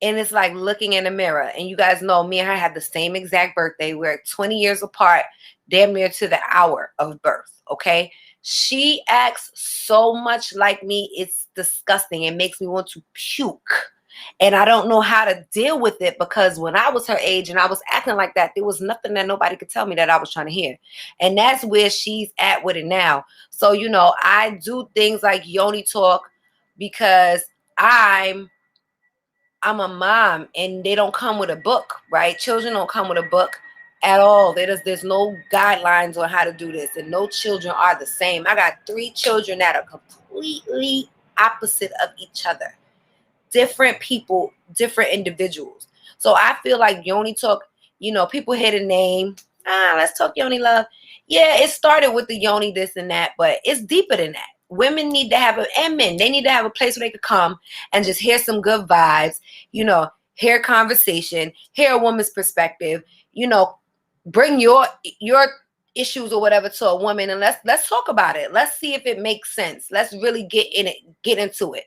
and it's like looking in a mirror. And you guys know me and her had the same exact birthday. We're 20 years apart, damn near to the hour of birth, okay? She acts so much like me, it's disgusting. It makes me want to puke. And I don't know how to deal with it, because when I was her age and I was acting like that, there was nothing that nobody could tell me that I was trying to hear. And that's where she's at with it now. So, I do things like Yoni talk because I'm a mom, and they don't come with a book, right? Children don't come with a book at all. There's no guidelines on how to do this, and no children are the same. I got 3 children that are completely opposite of each other. Different people, different individuals. So I feel like Yoni Talk, people hear the name. Let's talk Yoni Love. Yeah, it started with the Yoni this and that, but it's deeper than that. Women need to have and men, they need to have a place where they could come and just hear some good vibes, hear conversation, hear a woman's perspective, bring your issues or whatever to a woman, and let's talk about it. Let's see if it makes sense. Let's really get into it.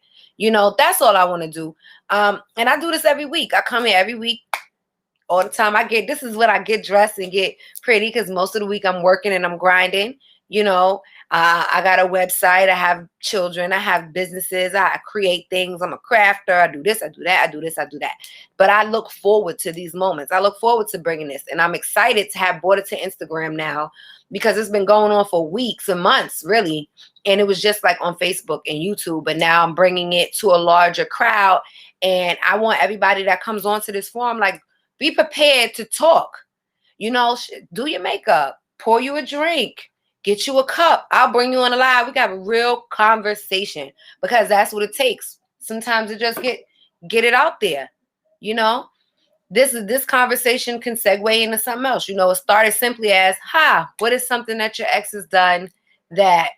That's all I want to do. And I do this every week. I come here every week, all the time. This is when I get dressed and get pretty, because most of the week I'm working and I'm grinding. I got a website. I have children. I have businesses. I create things. I'm a crafter. I do this. I do that. I do this. I do that. But I look forward to these moments. I look forward to bringing this. And I'm excited to have brought it to Instagram now, because it's been going on for weeks and months, really. And it was just like on Facebook and YouTube. But now I'm bringing it to a larger crowd. And I want everybody that comes onto this forum, like, be prepared to talk. Do your makeup. Pour you a drink. Get you a cup. I'll bring you on a live. We got a real conversation, because that's what it takes. Sometimes it just get it out there. This conversation can segue into something else. It started simply as, what is something that your ex has done that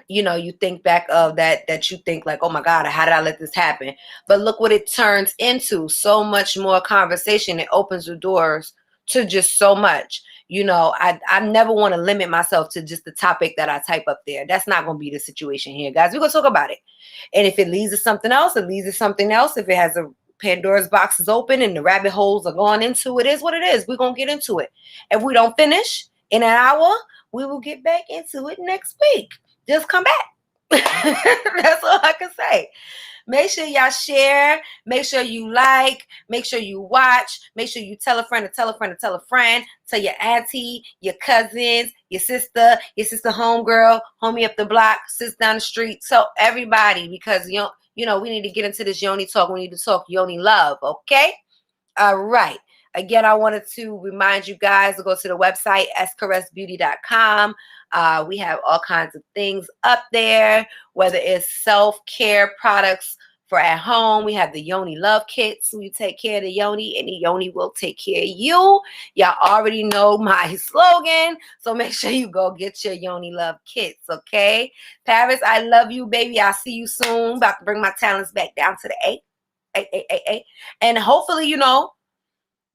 you think back of that you think like, oh my God, how did I let this happen? But look what it turns into. So much more conversation. It opens the doors to just so much. I never want to limit myself to just the topic that I type up there. That's not going to be the situation here, guys. We're going to talk about it. And if it leads to something else, it leads to something else. If it has a Pandora's box is open and the rabbit holes are going into it, is what it is. We're going to get into it. If we don't finish in an hour, we will get back into it next week. Just come back. That's all I can say. Make sure y'all share. Make sure you like. Make sure you watch. Make sure you tell a friend to tell a friend to tell a friend. Tell your auntie, your cousins, your sister homegirl, homie up the block, sis down the street. Tell everybody, because we need to get into this Yoni talk. We need to talk Yoni love, okay? All right. Again, I wanted to remind you guys to go to the website, SadeKaressBeauty.com. We have all kinds of things up there, whether it's self-care products for at home. We have the Yoni Love Kits. So you take care of the Yoni, and the Yoni will take care of you. Y'all already know my slogan, so make sure you go get your Yoni Love Kits, okay? Paris, I love you, baby. I'll see you soon. About to bring my talents back down to the A. And hopefully,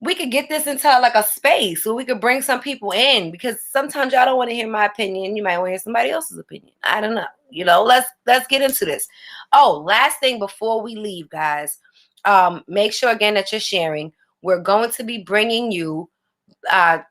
we could get this into like a space where we could bring some people in, because sometimes y'all don't want to hear my opinion. You might want to hear somebody else's opinion. I don't know. Let's get into this. Oh, last thing before we leave, guys, make sure again that you're sharing. We're going to be bringing you, God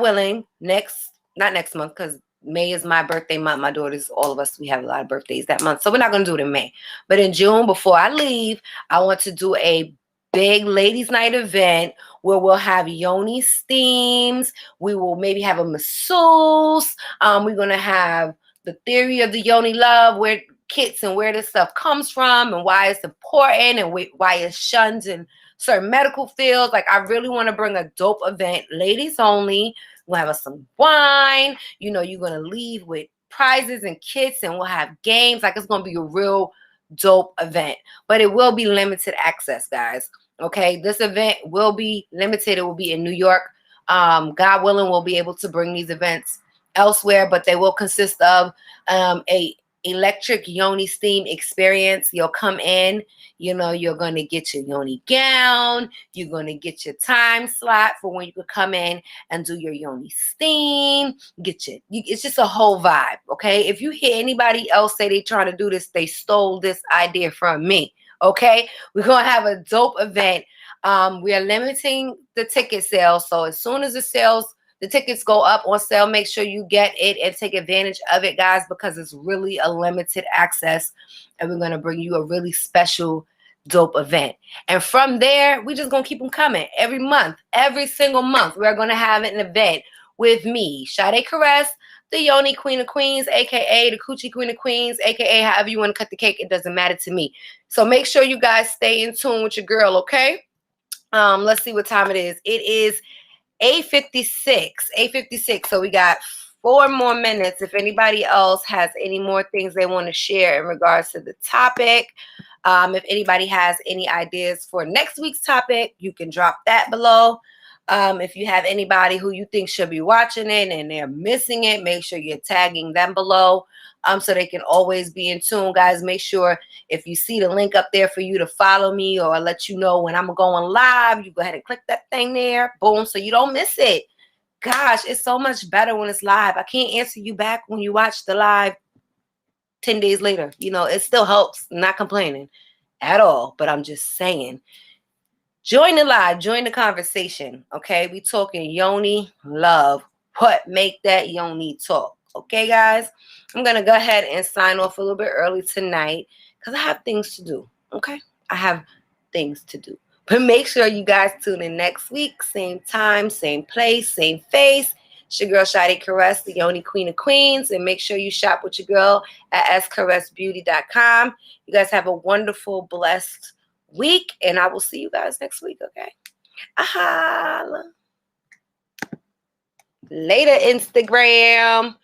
willing, not next month, because May is my birthday month. My daughter's, all of us, we have a lot of birthdays that month. So we're not going to do it in May. But in June, before I leave, I want to do a big ladies night event where we'll have Yoni steams. We will maybe have a masseuse. We're going to have the theory of the Yoni love, where kits and where this stuff comes from and why it's important and why it's shunned in certain medical fields. Like, I really want to bring a dope event, ladies only. We'll have some wine. You're going to leave with prizes and kits, and we'll have games. Like, it's going to be a real dope event, but it will be limited access, guys. Okay, this event will be limited. It will be in New York. God willing, we'll be able to bring these events elsewhere, but they will consist of a electric Yoni steam experience. You'll come in, you're going to get your Yoni gown. You're going to get your time slot for when you could come in and do your Yoni steam. It's just a whole vibe, okay? If you hear anybody else say they trying to do this, they stole this idea from me, okay? We're going to have a dope event. We are limiting the ticket sales, so as soon as the tickets go up on sale, make sure you get it and take advantage of it, guys, because it's really a limited access, and we're going to bring you a really special dope event. And from there, we just gonna keep them coming every month, every single month. We're gonna have an event with me, SadeKaress, the Yoni Queen of Queens, aka the Coochie Queen of Queens, aka however you want to cut the cake. It doesn't matter to me. So make sure you guys stay in tune with your girl, okay? Let's see what time it is. It is 8:56. 8:56. So we got 4 more minutes. If anybody else has any more things they want to share in regards to the topic, if anybody has any ideas for next week's topic, you can drop that below. If you have anybody who you think should be watching it and they're missing it, make sure you're tagging them below so they can always be in tune. Guys, make sure if you see the link up there for you to follow me or let you know when I'm going live, you go ahead and click that thing there. Boom, so you don't miss it. Gosh, it's so much better when it's live. I can't answer you back when you watch the live 10 days later. You know, it still helps. I'm not complaining at all, but I'm just saying. Join the live, join the conversation, okay? We talking Yoni love. What make that Yoni talk? Okay, guys? I'm going to go ahead and sign off a little bit early tonight because I have things to do, okay? I have things to do. But make sure you guys tune in next week. Same time, same place, same face. It's your girl, SadeKaress, the Yoni Queen of Queens. And make sure you shop with your girl at SadeKaressBeauty.com. You guys have a wonderful, blessed week, and I will see you guys next week, okay? Later, Instagram.